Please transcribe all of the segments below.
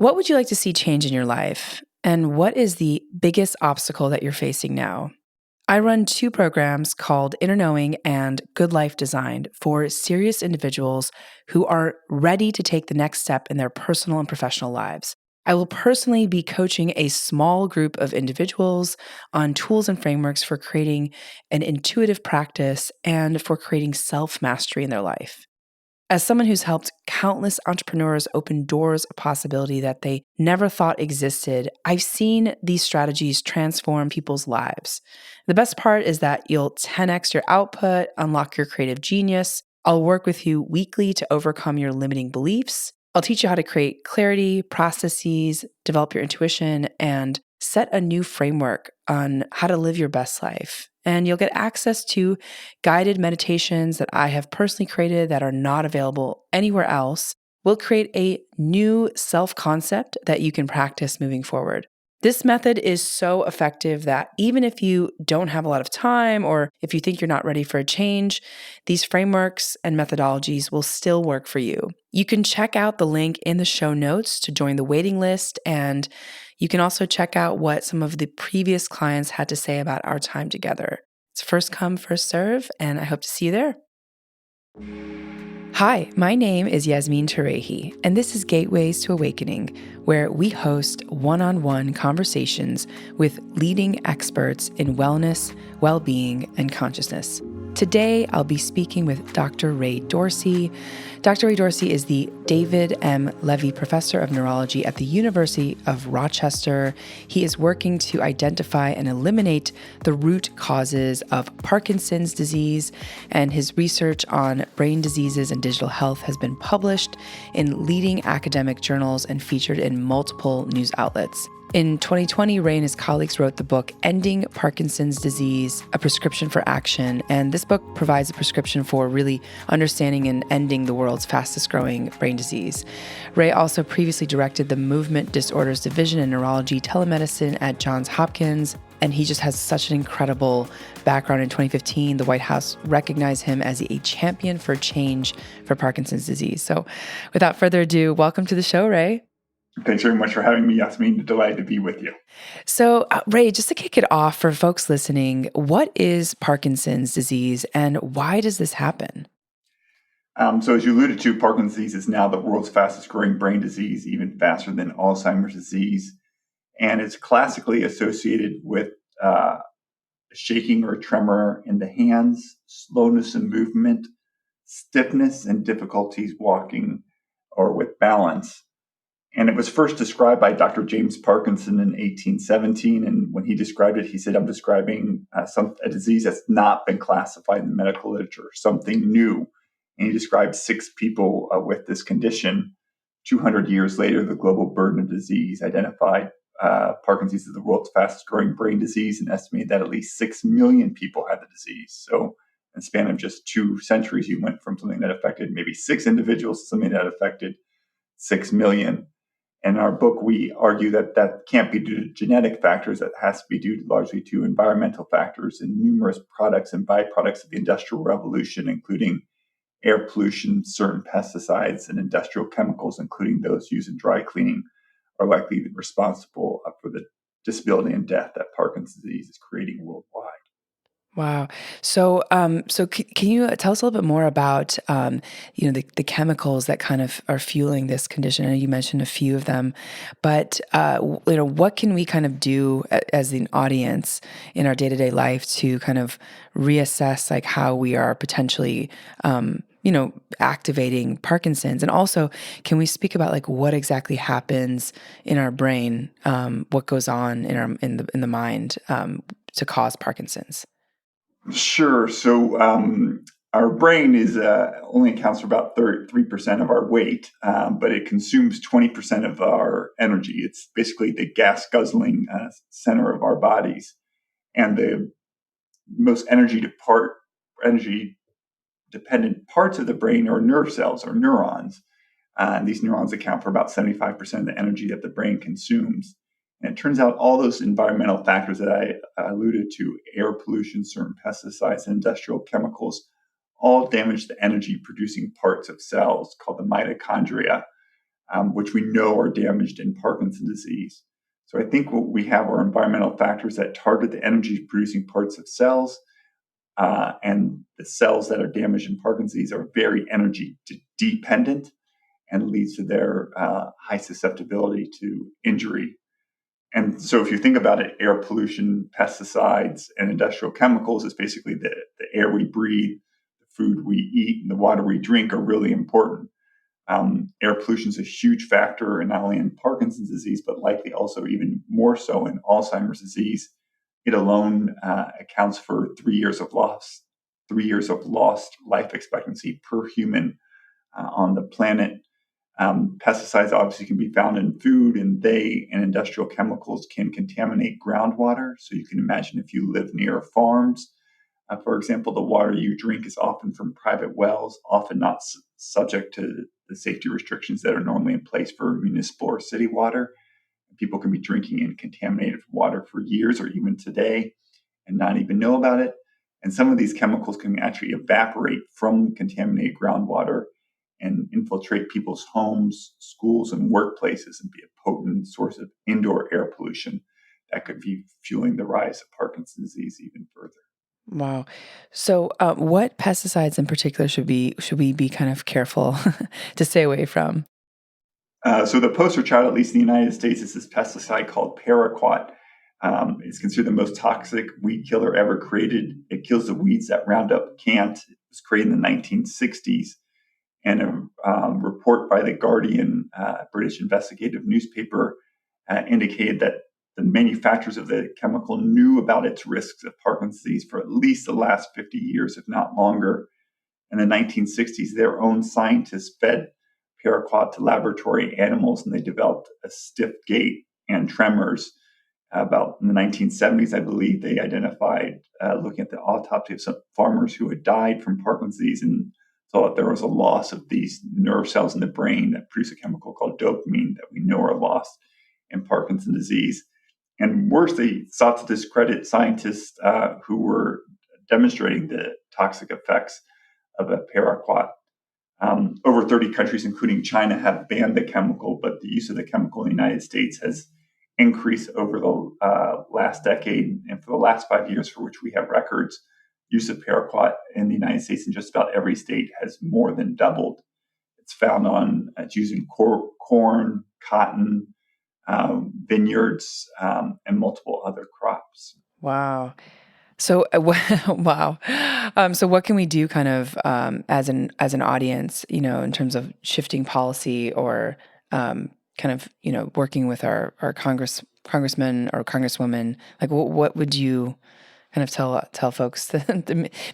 What would you like to see change in your life? And what is the biggest obstacle that you're facing now? I run 2 programs called Inner Knowing and Good Life Designed for serious individuals who are ready to take the next step in their personal and professional lives. I will personally be coaching a small group of individuals on tools and frameworks for creating an intuitive practice and for creating self-mastery in their life. As someone who's helped countless entrepreneurs open doors of possibility that they never thought existed, I've seen these strategies transform people's lives. The best part is that you'll 10x your output, unlock your creative genius. I'll work with you weekly to overcome your limiting beliefs. I'll teach you how to create clarity, processes, develop your intuition, and set a new framework on how to live your best life. And you'll get access to guided meditations that I have personally created that are not available anywhere else. We'll create a new self-concept that you can practice moving forward. This method is so effective that even if you don't have a lot of time or if you think you're not ready for a change, these frameworks and methodologies will still work for you. You can check out the link in the show notes to join the waiting list, and you can also check out what some of the previous clients had to say about our time together. It's first come, first serve, and I hope to see you there. Hi, my name is Yasmin Tarehi, and this is Gateways to Awakening, where we host one-on-one conversations with leading experts in wellness, well-being, and consciousness. Today, I'll be speaking with Dr. Ray Dorsey. Dr. Ray Dorsey is the David M. Levy Professor of Neurology at the University of Rochester. He is working to identify and eliminate the root causes of Parkinson's disease, and his research on brain diseases and digital health has been published in leading academic journals and featured in multiple news outlets. In 2020, Ray and his colleagues wrote the book Ending Parkinson's Disease, A Prescription for Action, and this book provides a prescription for really understanding and ending the world's fastest growing brain disease. Ray also previously directed the Movement Disorders Division in Neurology Telemedicine at Johns Hopkins, and he just has such an incredible background. In 2015, the White House recognized him as a champion for change for Parkinson's disease. So without further ado, welcome to the show, Ray. Thanks very much for having me, Yasmin. Delighted to be with you. So, Ray, just to kick it off for folks listening, what is Parkinson's disease and why does this happen? So as you alluded to, Parkinson's disease is now the world's fastest growing brain disease, even faster than Alzheimer's disease. And it's classically associated with shaking or tremor in the hands, slowness in movement, stiffness, and difficulties walking or with balance. And it was first described by Dr. James Parkinson in 1817. And when he described it, he said, I'm describing a disease that's not been classified in the medical literature, something new. And he described 6 people with this condition. 200 years later, the global burden of disease identified Parkinson's as the world's fastest growing brain disease and estimated that at least 6 million people had the disease. So in the span of just 2 centuries, you went from something that affected maybe 6 individuals to something that affected 6 million. In our book, we argue that that can't be due to genetic factors. That has to be due largely to environmental factors and numerous products and byproducts of the Industrial Revolution, including air pollution, certain pesticides, and industrial chemicals, including those used in dry cleaning, are likely responsible for the disability and death that Parkinson's disease is creating worldwide. Wow. So, can you tell us a little bit more about, the chemicals that kind of are fueling this condition? I know you mentioned a few of them, but, what can we kind of do as an audience in our day-to-day life to kind of reassess like how we are potentially, activating Parkinson's? And also, can we speak about like what exactly happens in our brain, what goes on in the mind, to cause Parkinson's? Sure. So our brain is only accounts for about 3% of our weight, but it consumes 20% of our energy. It's basically the gas guzzling center of our bodies, and the most energy dependent parts of the brain are nerve cells or neurons. And these neurons account for about 75% of the energy that the brain consumes. And it turns out all those environmental factors that I alluded to, air pollution, certain pesticides, and industrial chemicals, all damage the energy producing parts of cells called the mitochondria. which we know are damaged in Parkinson's disease. So I think what we have are environmental factors that target the energy-producing parts of cells, and the cells that are damaged in Parkinson's disease are very energy dependent and leads to their high susceptibility to injury. And so if you think about it, air pollution, pesticides, and industrial chemicals is basically the air we breathe, the food we eat, and the water we drink are really important. Air pollution is a huge factor, and not only in Parkinson's disease, but likely also even more so in Alzheimer's disease. It alone accounts for 3 years of lost life expectancy per human on the planet. Pesticides obviously can be found in food, and industrial chemicals can contaminate groundwater. So you can imagine if you live near farms, for example, the water you drink is often from private wells, often not subject to the safety restrictions that are normally in place for municipal or city water. People can be drinking in contaminated water for years or even today and not even know about it. And some of these chemicals can actually evaporate from contaminated groundwater and infiltrate people's homes, schools, and workplaces and be a potent source of indoor air pollution that could be fueling the rise of Parkinson's disease even further. Wow. So, what pesticides in particular should we be kind of careful to stay away from? So the poster child, at least in the United States, is this pesticide called paraquat. It's considered the most toxic weed killer ever created. It kills the weeds that Roundup can't. It was created in the 1960s. And a report by The Guardian, British investigative newspaper, indicated that the manufacturers of the chemical knew about its risks of Parkinson's disease for at least the last 50 years, if not longer. In the 1960s, their own scientists fed paraquat to laboratory animals, and they developed a stiff gait and tremors. About in the 1970s, I believe, they identified, looking at the autopsy of some farmers who had died from Parkinson's disease, and saw that there was a loss of these nerve cells in the brain that produce a chemical called dopamine that we know are lost in Parkinson's disease. And worse, they sought to discredit scientists who were demonstrating the toxic effects of a paraquat. Over 30 countries, including China, have banned the chemical, but the use of the chemical in the United States has increased over the last decade. And for the last 5 years, for which we have records, use of paraquat in the United States in just about every state has more than doubled. It's used in corn, cotton, vineyards, and multiple other crops. Wow. So, wow. So, what can we do, kind of, as an audience, in terms of shifting policy or kind of, working with our congressmen or congresswomen? Like, what would you kind of tell folks?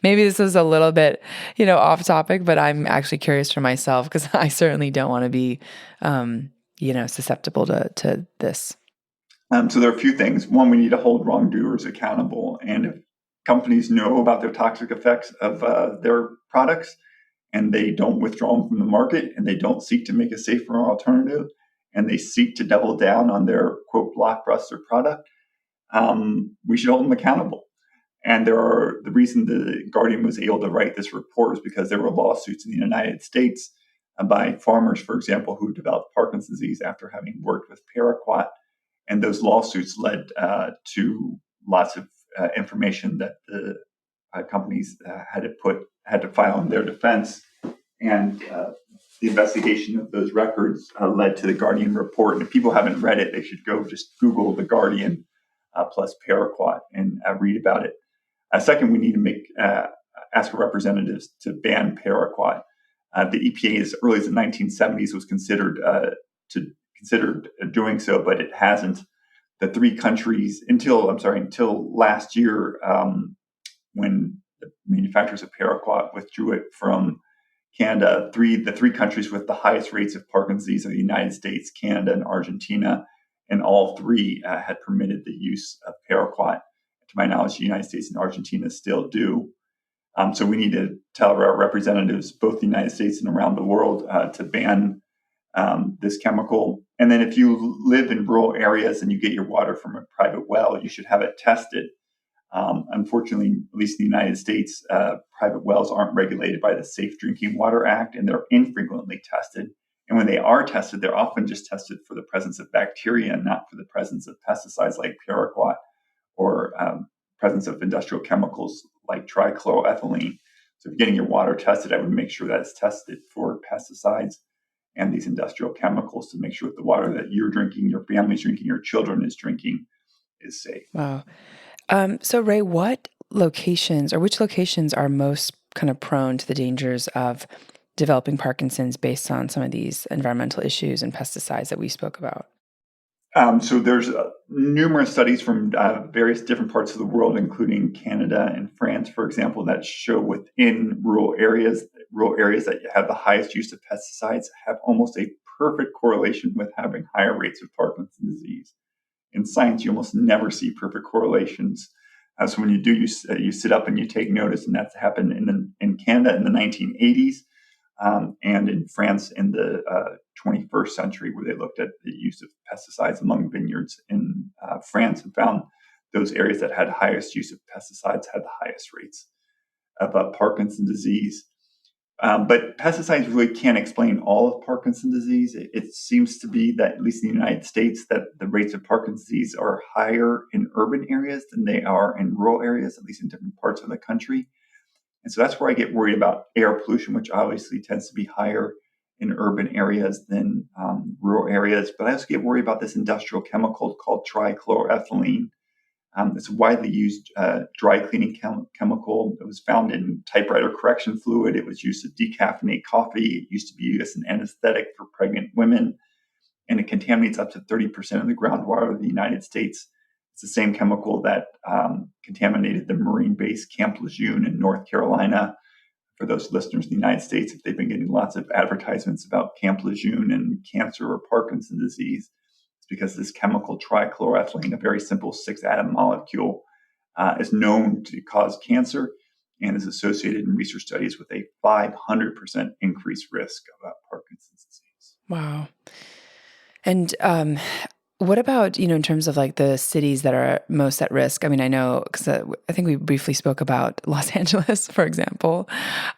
Maybe this is a little bit, off topic, but I'm actually curious for myself because I certainly don't want to be, susceptible to this. So there are a few things. One, we need to hold wrongdoers accountable. And if companies know about their toxic effects of their products and they don't withdraw them from the market and they don't seek to make a safer alternative and they seek to double down on their, quote, blockbuster product, we should hold them accountable. And the reason the Guardian was able to write this report is because there were lawsuits in the United States by farmers, for example, who developed Parkinson's disease after having worked with paraquat. And those lawsuits led to lots of information that the companies had to file in their defense. And the investigation of those records led to the Guardian report. And if people haven't read it, they should go just Google the Guardian plus paraquat and read about it. Second, we need to ask our representatives to ban paraquat. The EPA, as early as the 1970s, was considered doing so, but it hasn't. The three countries until last year, when the manufacturers of paraquat withdrew it from Canada, the three countries with the highest rates of Parkinson's disease are the United States, Canada, and Argentina, and all three had permitted the use of paraquat. To my knowledge, the United States and Argentina still do. So we need to tell our representatives, both the United States and around the world, to ban this chemical. And then if you live in rural areas and you get your water from a private well, you should have it tested. Unfortunately, at least in the United States, private wells aren't regulated by the Safe Drinking Water Act, and they're infrequently tested. And when they are tested, they're often just tested for the presence of bacteria and not for the presence of pesticides like paraquat or presence of industrial chemicals like trichloroethylene. So if you're getting your water tested, I would make sure that it's tested for pesticides and these industrial chemicals to make sure that the water that you're drinking, your family's drinking, your children is drinking is safe. Wow. So Ray, what locations or which locations are most kind of prone to the dangers of developing Parkinson's based on some of these environmental issues and pesticides that we spoke about? So there's numerous studies from various different parts of the world, including Canada and France, for example, that show within rural areas that have the highest use of pesticides have almost a perfect correlation with having higher rates of Parkinson's disease. In science, you almost never see perfect correlations. So when you do, you sit up and you take notice, and that's happened in Canada in the 1980s. And in France in the 21st century, where they looked at the use of pesticides among vineyards in France and found those areas that had highest use of pesticides had the highest rates of Parkinson's disease. But pesticides really can't explain all of Parkinson's disease. It seems to be that, at least in the United States, that the rates of Parkinson's disease are higher in urban areas than they are in rural areas, at least in different parts of the country. And so that's where I get worried about air pollution, which obviously tends to be higher in urban areas than rural areas. But I also get worried about this industrial chemical called trichloroethylene. It's a widely used dry cleaning chemical. It was found in typewriter correction fluid. It was used to decaffeinate coffee. It used to be used as an anesthetic for pregnant women. And it contaminates up to 30% of the groundwater of the United States. It's the same chemical that contaminated the Marine base Camp Lejeune in North Carolina. For those listeners in the United States, if they've been getting lots of advertisements about Camp Lejeune and cancer or Parkinson's disease, it's because this chemical trichloroethylene, a very simple 6-atom molecule, is known to cause cancer and is associated in research studies with a 500% increased risk of Parkinson's disease. Wow. And what about, in terms of like the cities that are most at risk? I mean, I know, because I think we briefly spoke about Los Angeles, for example.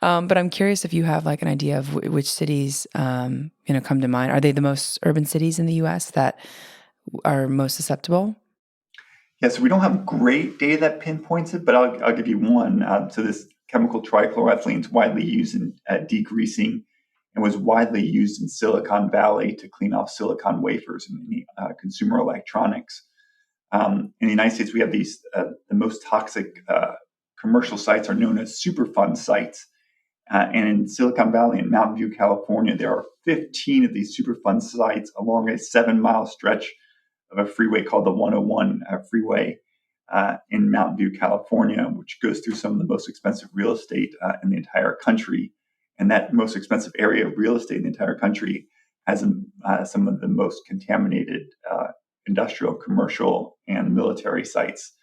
But I'm curious if you have like an idea of which cities, come to mind. Are they the most urban cities in the U.S. that are most susceptible? Yeah, so we don't have great data that pinpoints it, but I'll give you one. So this chemical trichloroethylene is widely used in degreasing and was widely used in Silicon Valley to clean off silicon wafers in consumer electronics. In the United States, we have these, the most toxic commercial sites are known as Superfund sites. And in Silicon Valley and Mountain View, California, there are 15 of these Superfund sites along a 7-mile stretch of a freeway called the 101 freeway in Mountain View, California, which goes through some of the most expensive real estate in the entire country. And that most expensive area of real estate in the entire country has some of the most contaminated industrial, commercial, and military sites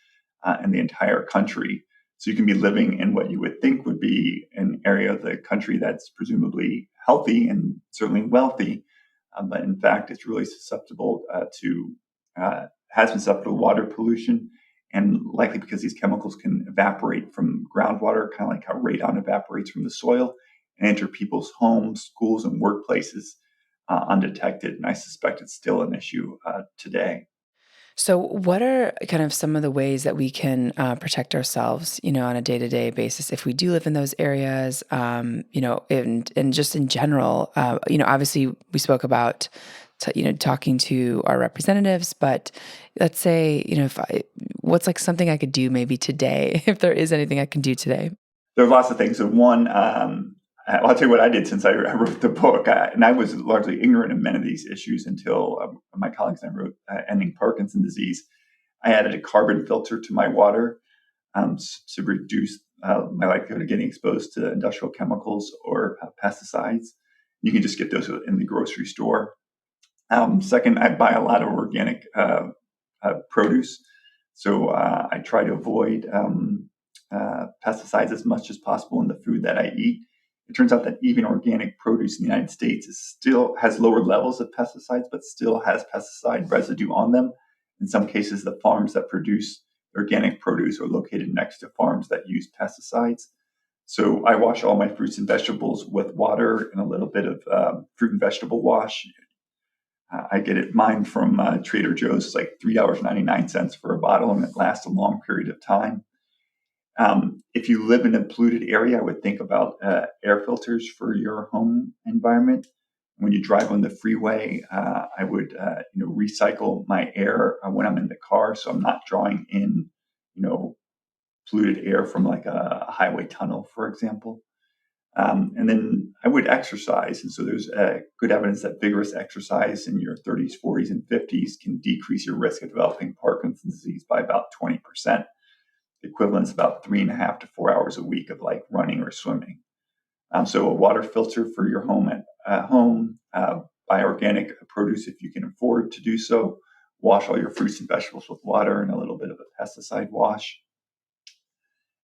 in the entire country. So you can be living in what you would think would be an area of the country that's presumably healthy and certainly wealthy, but in fact, it's really susceptible has been susceptible to water pollution, and likely because these chemicals can evaporate from groundwater, kind of like how radon evaporates from the soil, and enter people's homes, schools, and workplaces undetected. And I suspect it's still an issue today. So, what are kind of some of the ways that we can protect ourselves, on a day-to-day basis if we do live in those areas, and just in general, obviously we spoke about, talking to our representatives, but let's say, what's like something I could do maybe today, if there is anything I can do today? There are lots of things. So one, I'll tell you what I did since I wrote the book. And I was largely ignorant of many of these issues until my colleagues and I wrote Ending Parkinson's Disease. I added a carbon filter to my water to reduce my likelihood of getting exposed to industrial chemicals or pesticides. You can just get those in the grocery store. Second, I buy a lot of organic produce. So I try to avoid pesticides as much as possible in the food that I eat. It turns out that even organic produce in the United States still has lower levels of pesticides, but still has pesticide residue on them. In some cases, the farms that produce organic produce are located next to farms that use pesticides. So I wash all my fruits and vegetables with water and a little bit of fruit and vegetable wash. I get it mine from Trader Joe's. It's like $3.99 for a bottle, and it lasts a long period of time. If you live in a polluted area, I would think about air filters for your home environment. When you drive on the freeway, I would recycle my air when I'm in the car, so I'm not drawing in polluted air from like a highway tunnel, for example. And then I would exercise. And so there's good evidence that vigorous exercise in your 30s, 40s, and 50s can decrease your risk of developing Parkinson's disease by about 20%. The equivalent is about 3.5 to 4 hours a week of like running or swimming. So a water filter for your home at home, buy organic produce if you can afford to do so. Wash all your fruits and vegetables with water and a little bit of a pesticide wash.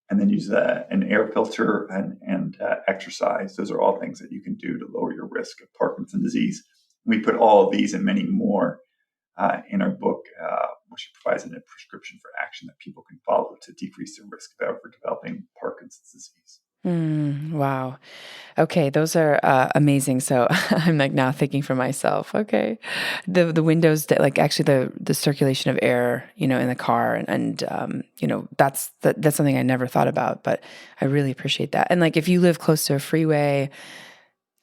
And then use an air filter and exercise. Those are all things that you can do to lower your risk of Parkinson's disease. We put all of these and many more in our book, which provides a prescription for action that people can follow to decrease their risk of ever developing Parkinson's disease. Wow. Okay, those are amazing. So I'm like now thinking for myself. Okay, the windows that like actually the circulation of air, in the car, and that's something I never thought about, but I really appreciate that. And like if you live close to a freeway,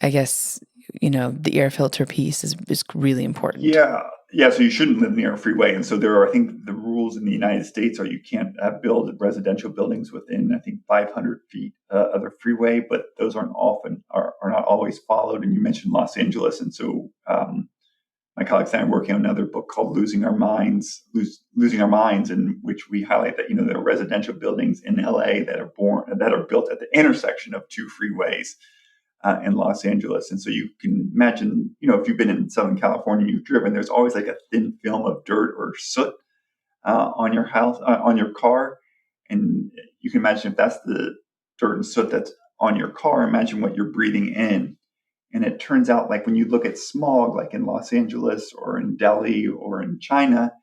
I guess the air filter piece is really important. Yeah. So you shouldn't live near a freeway, and so there are, I think, the rules in the United States are you can't build residential buildings within, I think, 500 feet of the freeway, but those are not always followed. And you mentioned Los Angeles, and so my colleagues and I are working on another book called Losing Our Minds, in which we highlight that there are residential buildings in LA that are built at the intersection of two freeways. In Los Angeles. And so you can imagine, if you've been in Southern California, you've driven, there's always like a thin film of dirt or soot on your house, on your car. And you can imagine if that's the dirt and soot that's on your car, imagine what you're breathing in. And it turns out, like when you look at smog, like in Los Angeles or in Delhi or in China,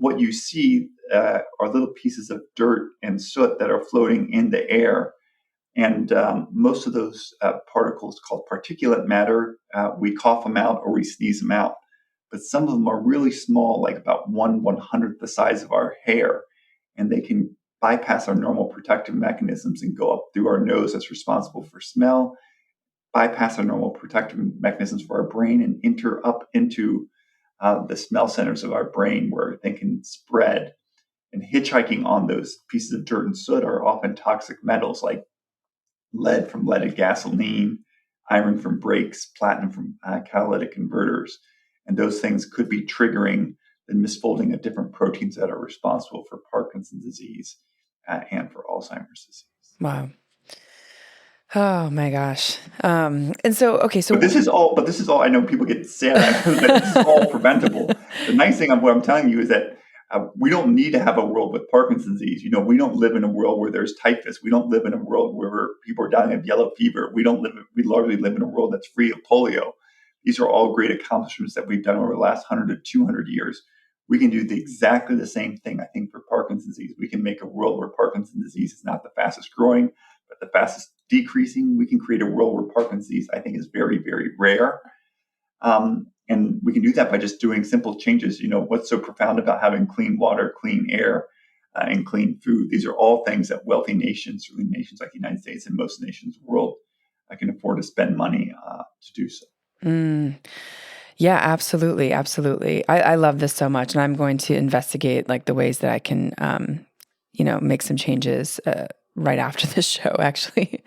what you see are little pieces of dirt and soot that are floating in the air. And most of those particles, called particulate matter, we cough them out or we sneeze them out. But some of them are really small, like about 1/100th the size of our hair. And they can bypass our normal protective mechanisms and go up through our nose that's responsible for smell, bypass our normal protective mechanisms for our brain, and enter up into the smell centers of our brain where they can spread. And hitchhiking on those pieces of dirt and soot are often toxic metals like lead from leaded gasoline, iron from brakes, platinum from catalytic converters. And those things could be triggering the misfolding of different proteins that are responsible for Parkinson's disease and for Alzheimer's disease. Wow. Oh my gosh. And so, okay, so But this is all. I know people get sad, but this is all preventable. The nice thing of what I'm telling you is that we don't need to have a world with Parkinson's disease. We don't live in a world where there's typhus. We don't live in a world where people are dying of yellow fever. We largely live in a world that's free of polio. These are all great accomplishments that we've done over the last 100 to 200 years. We can do exactly the same thing, I think, for Parkinson's disease. We can make a world where Parkinson's disease is not the fastest growing, but the fastest decreasing. We can create a world where Parkinson's disease, I think, is very, very rare. And we can do that by just doing simple changes. What's so profound about having clean water, clean air, and clean food? These are all things that wealthy nations, certainly nations like the United States and most nations of the world, can afford to spend money to do so. Yeah, absolutely. Absolutely. I love this so much. And I'm going to investigate like the ways that I can, make some changes right after this show, actually.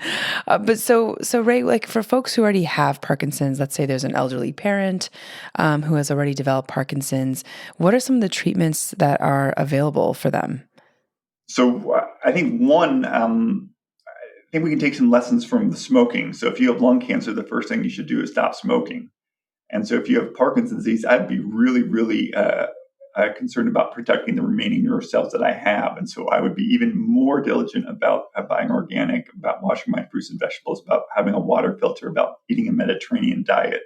But so Ray, like for folks who already have Parkinson's, let's say there's an elderly parent who has already developed Parkinson's, what are some of the treatments that are available for them? So I think I think we can take some lessons from the smoking. So if you have lung cancer, the first thing you should do is stop smoking. And so if you have Parkinson's disease, I'd be really, really concerned about protecting the remaining nerve cells that I have. And so I would be even more diligent about buying organic, about washing my fruits and vegetables, about having a water filter, about eating a Mediterranean diet,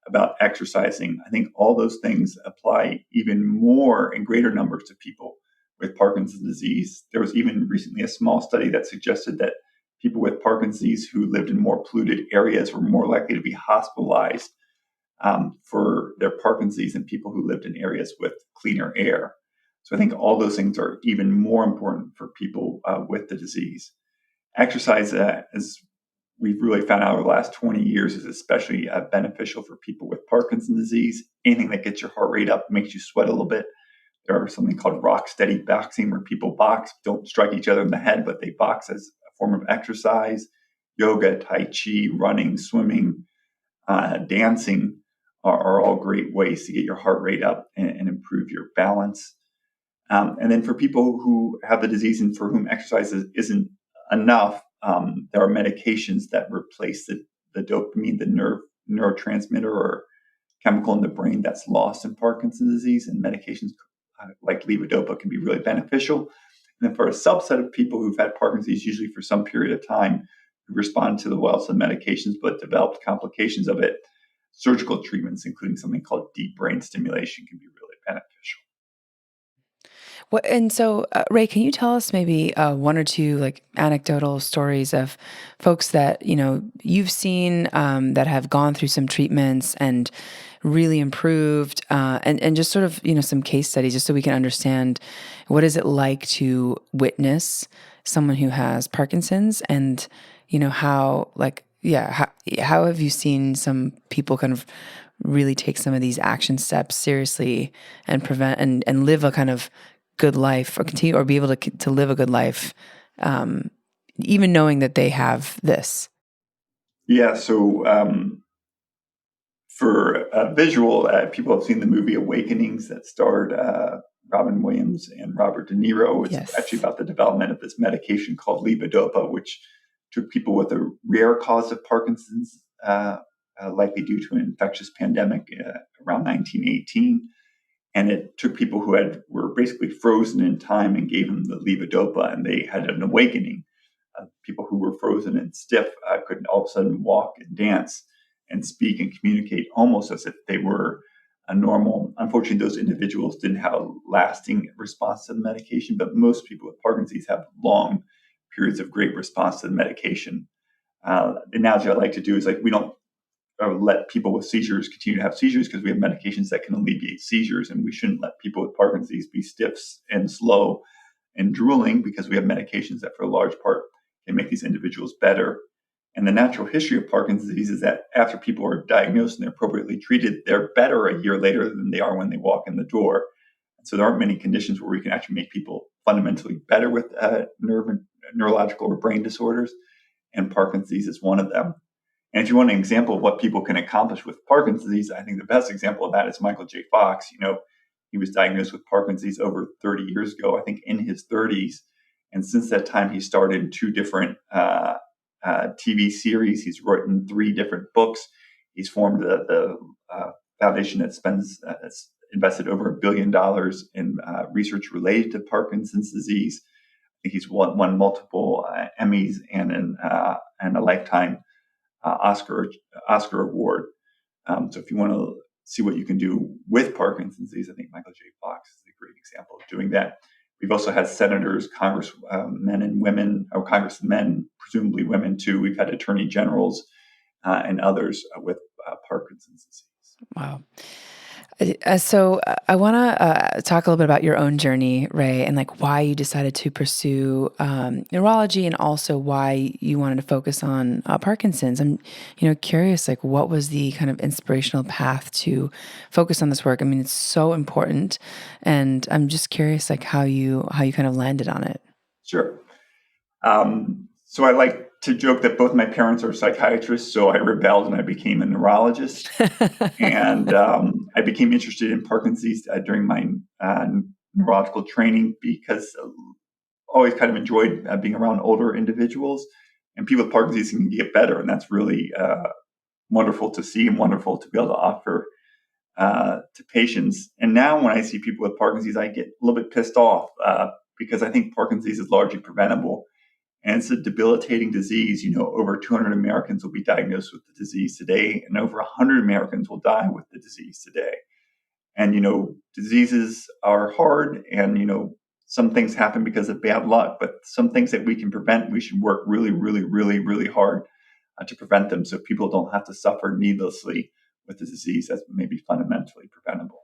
about exercising. I think all those things apply even more in greater numbers to people with Parkinson's disease. There was even recently a small study that suggested that people with Parkinson's who lived in more polluted areas were more likely to be hospitalized for their Parkinson's than people who lived in areas with cleaner air. So I think all those things are even more important for people with the disease. Exercise, as we've really found out over the last 20 years, is especially beneficial for people with Parkinson's disease. Anything that gets your heart rate up, makes you sweat a little bit. There's something called rock steady boxing, where people box, don't strike each other in the head, but they box as a form of exercise. Yoga, Tai Chi, running, swimming, dancing are all great ways to get your heart rate up and improve your balance. And then for people who have the disease and for whom exercise isn't enough, there are medications that replace the dopamine, the neurotransmitter or chemical in the brain that's lost in Parkinson's disease. And medications like levodopa can be really beneficial. And then for a subset of people who've had Parkinson's, usually for some period of time, who respond to the well some medications but developed complications of it, surgical treatments, including something called deep brain stimulation, can be really beneficial. And so, Ray, can you tell us maybe one or two like anecdotal stories of folks that you've seen that have gone through some treatments and really improved, and just sort of some case studies, just so we can understand what is it like to witness someone who has Parkinson's, and how how have you seen some people kind of really take some of these action steps seriously and prevent and live a kind of good life, or continue, or be able to live a good life, even knowing that they have this. Yeah. So for visual, people have seen the movie Awakenings that starred Robin Williams and Robert De Niro. It's actually Yes. about the development of this medication called levodopa, which took people with a rare cause of Parkinson's, likely due to an infectious pandemic around 1918. And it took people who were basically frozen in time and gave them the levodopa, and they had an awakening. People who were frozen and stiff could all of a sudden walk and dance and speak and communicate almost as if they were a normal. Unfortunately, those individuals didn't have a lasting response to the medication, but most people with Parkinson's have long periods of great response to the medication. The analogy I like to do is like we don't let people with seizures continue to have seizures because we have medications that can alleviate seizures, and we shouldn't let people with Parkinson's be stiff and slow and drooling because we have medications that for a large part can make these individuals better. And the natural history of Parkinson's disease is that after people are diagnosed and they're appropriately treated, they're better a year later than they are when they walk in the door. And so there aren't many conditions where we can actually make people fundamentally better with neurological or brain disorders, and Parkinson's disease is one of them. And if you want an example of what people can accomplish with Parkinson's disease, I think the best example of that is Michael J. Fox. He was diagnosed with Parkinson's disease over 30 years ago, I think in his 30s. And since that time, he started two different TV series. He's written 3 different books. He's formed the foundation that's invested over $1 billion in research related to Parkinson's disease. I think he's won multiple Emmys and a lifetime Oscar award. So if you want to see what you can do with Parkinson's disease, I think Michael J. Fox is a great example of doing that. We've also had senators, congressmen and women, or congressmen, presumably women too. We've had attorney generals and others with Parkinson's disease. Wow. So I want to talk a little bit about your own journey, Ray, and like why you decided to pursue neurology, and also why you wanted to focus on Parkinson's. I'm, curious, like what was the kind of inspirational path to focus on this work? I mean, it's so important, and I'm just curious, like how you kind of landed on it. Sure. So I like to joke that both my parents are psychiatrists, so I rebelled and I became a neurologist. And I became interested in Parkinson's during my neurological training because I always kind of enjoyed being around older individuals, and people with Parkinson's can get better. And that's really wonderful to see and wonderful to be able to offer to patients. And now when I see people with Parkinson's, I get a little bit pissed off because I think Parkinson's is largely preventable. And it's a debilitating disease. Over 200 Americans will be diagnosed with the disease today, and over 100 Americans will die with the disease today. And, diseases are hard, and, Some things happen because of bad luck, but some things that we can prevent, we should work really, really, really, really hard to prevent them so people don't have to suffer needlessly with the disease that's maybe fundamentally preventable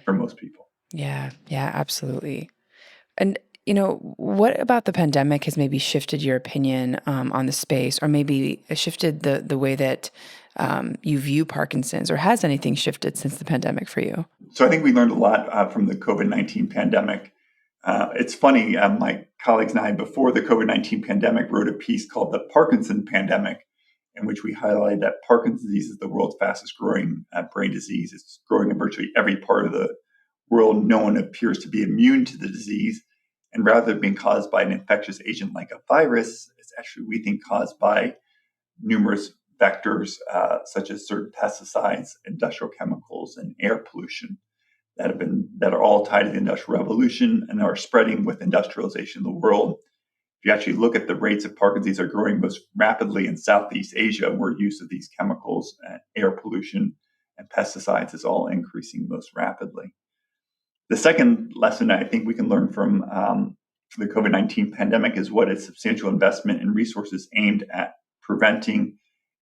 for most people. Yeah, yeah, absolutely. And, what about the pandemic has maybe shifted your opinion on the space, or maybe shifted the way that you view Parkinson's, or has anything shifted since the pandemic for you? So I think we learned a lot from the COVID-19 pandemic. It's funny, my colleagues and I, before the COVID-19 pandemic, wrote a piece called The Parkinson Pandemic, in which we highlighted that Parkinson's disease is the world's fastest growing brain disease. It's growing in virtually every part of the world. No one appears to be immune to the disease. And rather than being caused by an infectious agent like a virus, it's actually, we think, caused by numerous vectors, such as certain pesticides, industrial chemicals, and air pollution that are all tied to the Industrial Revolution and are spreading with industrialization of the world. If you actually look at the rates of Parkinson's are growing most rapidly in Southeast Asia, where use of these chemicals, air pollution, and pesticides is all increasing most rapidly. The second lesson I think we can learn from the COVID-19 pandemic is what a substantial investment in resources aimed at preventing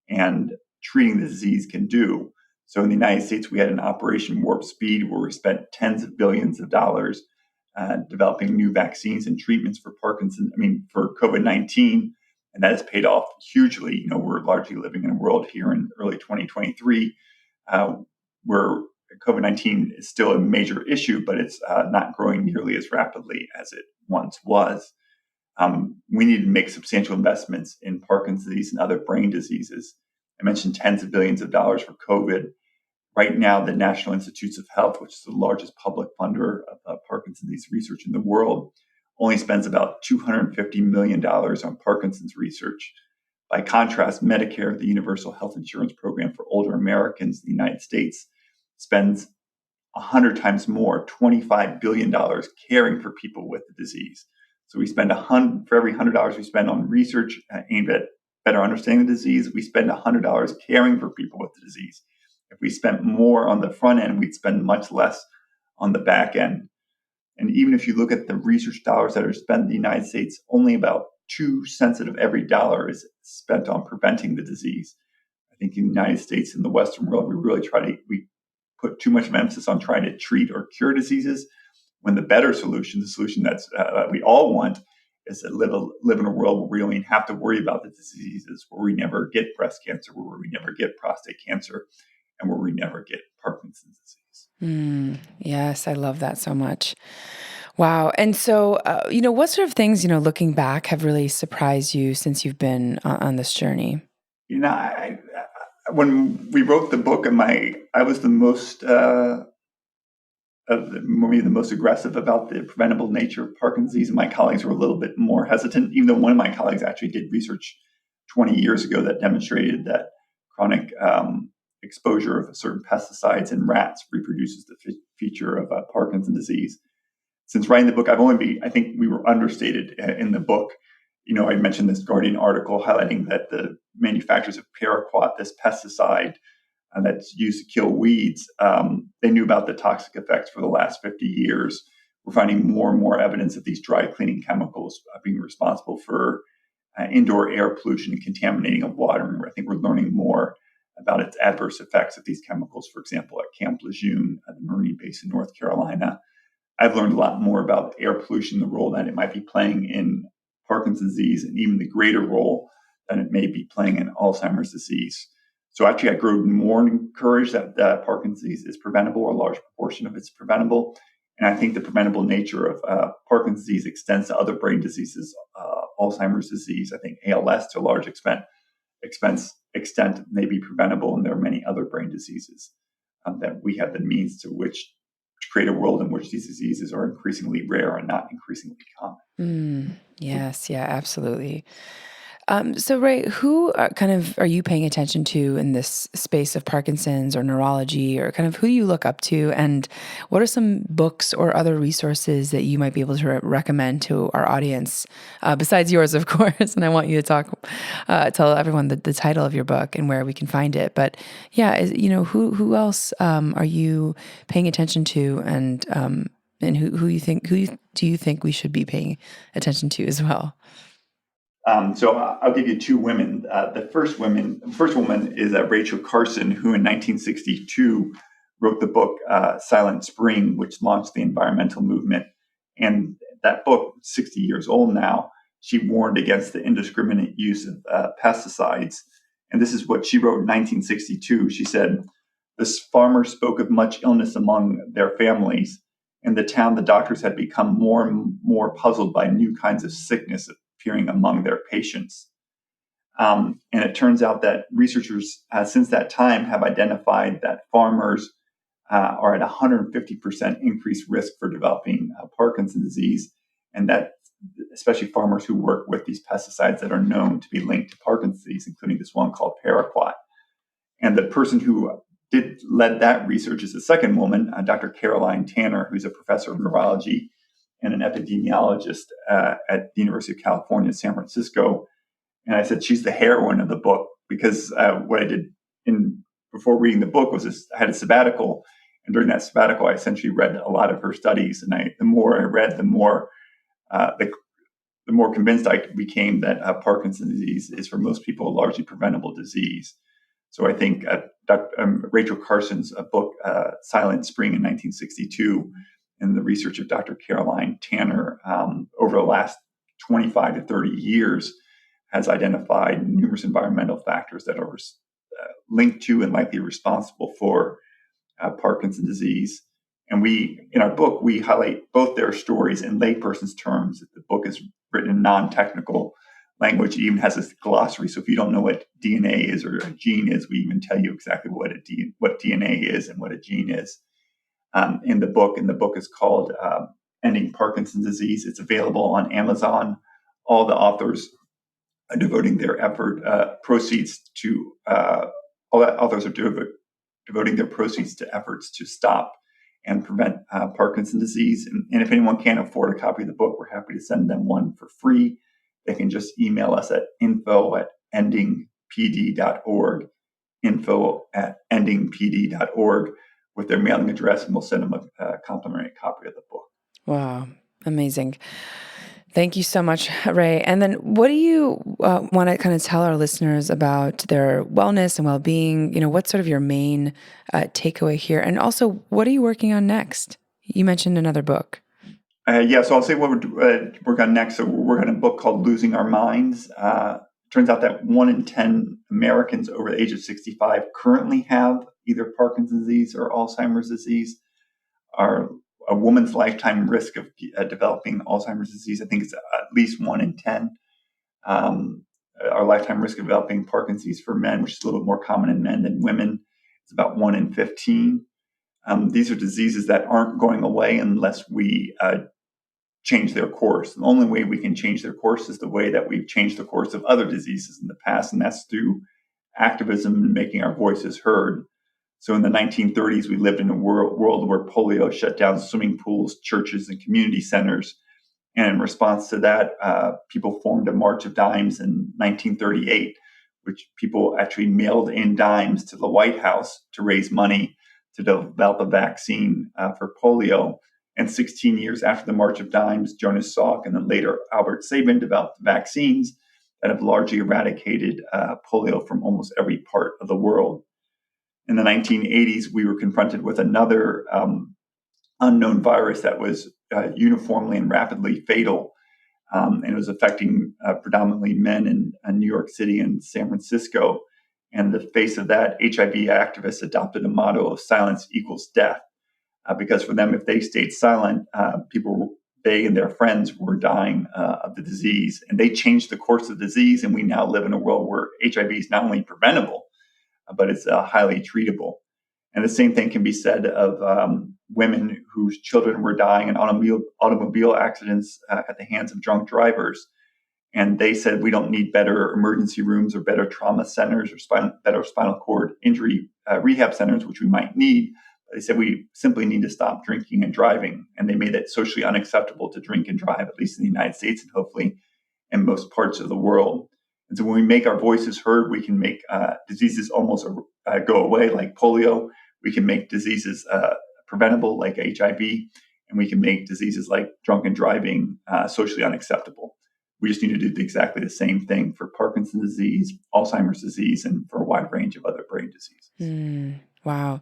and treating the disease can do. So in the United States, we had an Operation Warp Speed where we spent tens of billions of dollars developing new vaccines and treatments for for COVID-19, and that has paid off hugely. We're largely living in a world here in early 2023 where COVID-19 is still a major issue, but it's not growing nearly as rapidly as it once was. We need to make substantial investments in Parkinson's disease and other brain diseases. I mentioned tens of billions of dollars for COVID. Right now, the National Institutes of Health, which is the largest public funder of Parkinson's disease research in the world, only spends about $250 million on Parkinson's research. By contrast, Medicare, the Universal Health Insurance Program for older Americans in the United States, spends 100 times more, $25 billion, caring for people with the disease. So we spend for every $100 we spend on research aimed at better understanding the disease, we spend $100 caring for people with the disease. If we spent more on the front end, we'd spend much less on the back end. And even if you look at the research dollars that are spent in the United States, only about 2 cents of every dollar is spent on preventing the disease. I think in the United States and the Western world, we put too much emphasis on trying to treat or cure diseases, when the better solution, the solution that we all want, is to live in a world where we don't even have to worry about the diseases, where we never get breast cancer, where we never get prostate cancer, and where we never get Parkinson's disease. Yes, I love that so much. Wow. And so, what sort of things, looking back, have really surprised you since you've been on this journey? When we wrote the book, I was the most aggressive about the preventable nature of Parkinson's disease, and my colleagues were a little bit more hesitant, even though one of my colleagues actually did research 20 years ago that demonstrated that chronic exposure of certain pesticides in rats reproduces the feature of Parkinson's disease. Since writing the book, I think we were understated in the book. I mentioned this Guardian article highlighting that the manufacturers of paraquat, this pesticide that's used to kill weeds, they knew about the toxic effects for the last 50 years. We're finding more and more evidence of these dry cleaning chemicals being responsible for indoor air pollution and contaminating of water. And I think we're learning more about its adverse effects of these chemicals, for example, at Camp Lejeune, the Marine base in North Carolina. I've learned a lot more about air pollution, the role that it might be playing in Parkinson's disease, and even the greater role that it may be playing in Alzheimer's disease. So actually, I grew more encouraged that Parkinson's disease is preventable, or a large proportion of it's preventable. And I think the preventable nature of Parkinson's disease extends to other brain diseases, Alzheimer's disease. I think ALS to a large extent may be preventable, and there are many other brain diseases that we have the means to create a world in which these diseases are increasingly rare and not increasingly common. Yes, yeah, absolutely. So Ray, who are you paying attention to in this space of Parkinson's or neurology, or kind of who do you look up to, and what are some books or other resources that you might be able to recommend to our audience, besides yours, of course? And I want you to tell everyone the title of your book and where we can find it. But yeah, who else are you paying attention to, and And do you think we should be paying attention to as well? So I'll give you two women. The first woman is Rachel Carson, who in 1962 wrote the book Silent Spring, which launched the environmental movement. And that book, 60 years old now, she warned against the indiscriminate use of pesticides. And this is what she wrote in 1962. She said, "The farmers spoke of much illness among their families. In the town, the doctors had become more and more puzzled by new kinds of sickness appearing among their patients." And it turns out that researchers since that time have identified that farmers are at 150% increased risk for developing Parkinson's disease, and that especially farmers who work with these pesticides that are known to be linked to Parkinson's disease, including this one called paraquat. And the person who led that research is the second woman, Dr. Caroline Tanner, who's a professor of neurology and an epidemiologist at the University of California, San Francisco. And I said, she's the heroine of the book, because what I did before reading the book was I had a sabbatical. And during that sabbatical, I essentially read a lot of her studies. And the more I read, the more convinced I became that Parkinson's disease is, for most people, a largely preventable disease. So I think Rachel Carson's book, Silent Spring in 1962, and the research of Dr. Caroline Tanner over the last 25 to 30 years has identified numerous environmental factors that are linked to and likely responsible for Parkinson's disease. And in our book, we highlight both their stories in layperson's terms. The book is written in non-technical language. It even has a glossary. So if you don't know what DNA is or a gene is, we even tell you exactly what DNA is and what a gene is in the book. And the book is called Ending Parkinson's Disease. It's available on Amazon. All the authors are devoting their proceeds to devoting their proceeds to efforts to stop and prevent Parkinson's disease. And if anyone can't afford a copy of the book, we're happy to send them one for free. They can just email us at info@endingpd.org, info@endingpd.org with their mailing address, and we'll send them a complimentary copy of the book. Wow, amazing. Thank you so much, Ray. And then what do you want to kind of tell our listeners about their wellness and well-being? What's sort of your main takeaway here? And also, what are you working on next? You mentioned another book. So I'll say what we're working on next. So we're working on a book called Losing Our Minds. Turns out that 1 in 10 Americans over the age of 65 currently have either Parkinson's disease or Alzheimer's disease. A woman's lifetime risk of developing Alzheimer's disease, I think, is at least 1 in 10. Our lifetime risk of developing Parkinson's disease for men, which is a little bit more common in men than women, is about 1 in 15. These are diseases that aren't going away unless we change their course. The only way we can change their course is the way that we've changed the course of other diseases in the past, and that's through activism and making our voices heard. So in the 1930s, we lived in a world where polio shut down swimming pools, churches, and community centers. And in response to that, people formed a March of Dimes in 1938, which people actually mailed in dimes to the White House to raise money to develop a vaccine for polio. And 16 years after the March of Dimes, Jonas Salk and then later Albert Sabin developed vaccines that have largely eradicated polio from almost every part of the world. In the 1980s, we were confronted with another unknown virus that was uniformly and rapidly fatal, and it was affecting predominantly men in New York City and San Francisco. And in the face of that, HIV activists adopted a motto of silence equals death, because for them, if they stayed silent, they and their friends were dying of the disease. And they changed the course of the disease, and we now live in a world where HIV is not only preventable, but it's highly treatable. And the same thing can be said of women whose children were dying in automobile accidents at the hands of drunk drivers. And they said, we don't need better emergency rooms or better trauma centers or better spinal cord injury rehab centers, which we might need. They said, we simply need to stop drinking and driving. And they made it socially unacceptable to drink and drive, at least in the United States and hopefully in most parts of the world. And so when we make our voices heard, we can make diseases almost go away, like polio. We can make diseases preventable, like HIV. and we can make diseases like drunken driving socially unacceptable. We just need to do exactly the same thing for Parkinson's disease, Alzheimer's disease, and for a wide range of other brain diseases. Wow.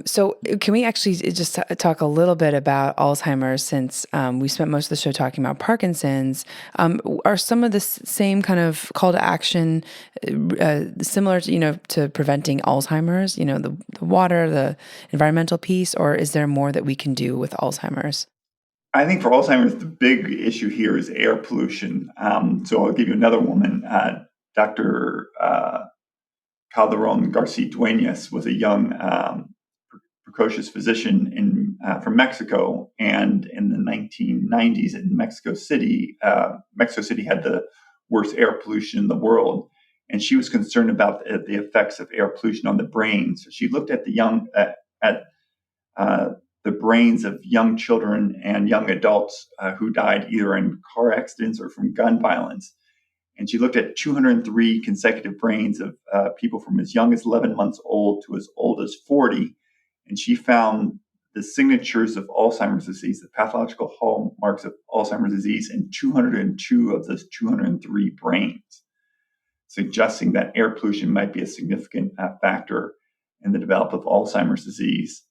So can we actually just talk a little bit about Alzheimer's, since we spent most of the show talking about Parkinson's? Are some of the same kind of call to action similar to, to preventing Alzheimer's, the water, the environmental piece, or is there more that we can do with Alzheimer's? I think for Alzheimer's, the big issue here is air pollution. So I'll give you another woman, Dr. Calderon Garcia-Duenas was a young, precocious physician from Mexico, and in the 1990s in Mexico City had the worst air pollution in the world, and she was concerned about the effects of air pollution on the brain. So she looked at the brains of young children and young adults who died either in car accidents or from gun violence. And she looked at 203 consecutive brains of people from as young as 11 months old to as old as 40. And she found the signatures of Alzheimer's disease, the pathological hallmarks of Alzheimer's disease, in 202 of those 203 brains, suggesting that air pollution might be a significant factor in the development of Alzheimer's disease.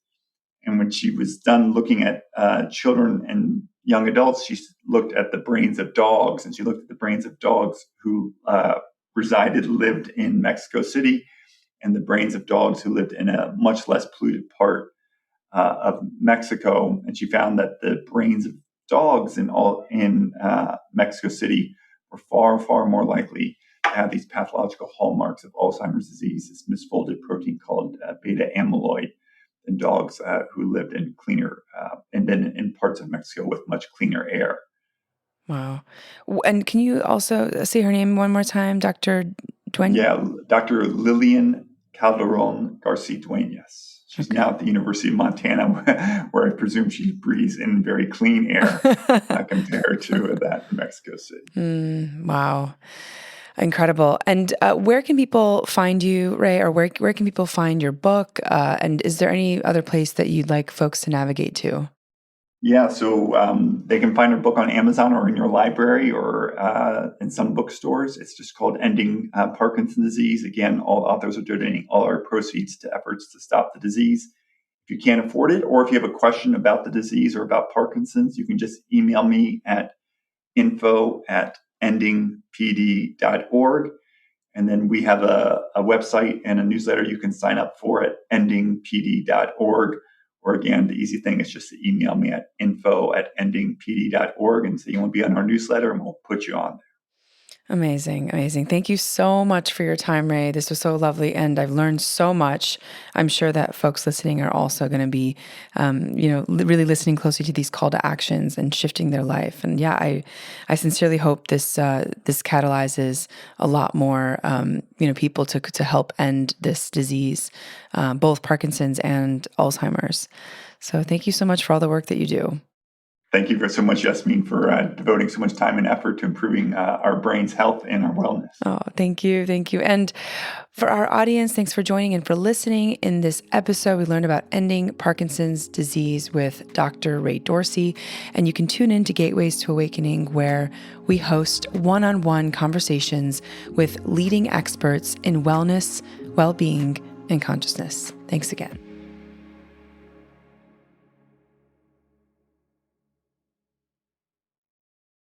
And when she was done looking at children and young adults, she looked at the brains of dogs, and she looked at the brains of dogs who lived in Mexico City, and the brains of dogs who lived in a much less polluted part of Mexico. And she found that the brains of dogs in Mexico City were far, far more likely to have these pathological hallmarks of Alzheimer's disease, this misfolded protein called beta amyloid, than dogs who lived in cleaner and then in parts of Mexico with much cleaner air. Wow. And can you also say her name one more time, Dr. Duenas? Yeah, Dr. Lilian Calderon Garcia-Duenas. She's now at the University of Montana, where I presume she breathes in very clean air compared to that in Mexico City. Wow. Incredible. And where can people find you, Ray, or where can people find your book? And is there any other place that you'd like folks to navigate to? Yeah, so they can find our book on Amazon or in your library or in some bookstores. It's just called Ending Parkinson's Disease. Again, all authors are donating all our proceeds to efforts to stop the disease. If you can't afford it, or if you have a question about the disease or about Parkinson's, you can just email me at info@endingpd.org. And then we have a website and a newsletter you can sign up for at endingpd.org. Or again, the easy thing is just to email me at info@endingpd.org and say you want to be on our newsletter, and we'll put you on there. Amazing. Amazing. Thank you so much for your time, Ray. This was so lovely, and I've learned so much. I'm sure that folks listening are also going to be, really listening closely to these call to actions and shifting their life. And yeah, I sincerely hope this catalyzes a lot more, people to help end this disease, both Parkinson's and Alzheimer's. So thank you so much for all the work that you do. Thank you so much, Yasmin, for devoting so much time and effort to improving our brain's health and our wellness. Oh, thank you. Thank you. And for our audience, thanks for joining and for listening. In this episode, we learned about ending Parkinson's disease with Dr. Ray Dorsey. And you can tune in to Gateways to Awakening, where we host one-on-one conversations with leading experts in wellness, well-being, and consciousness. Thanks again.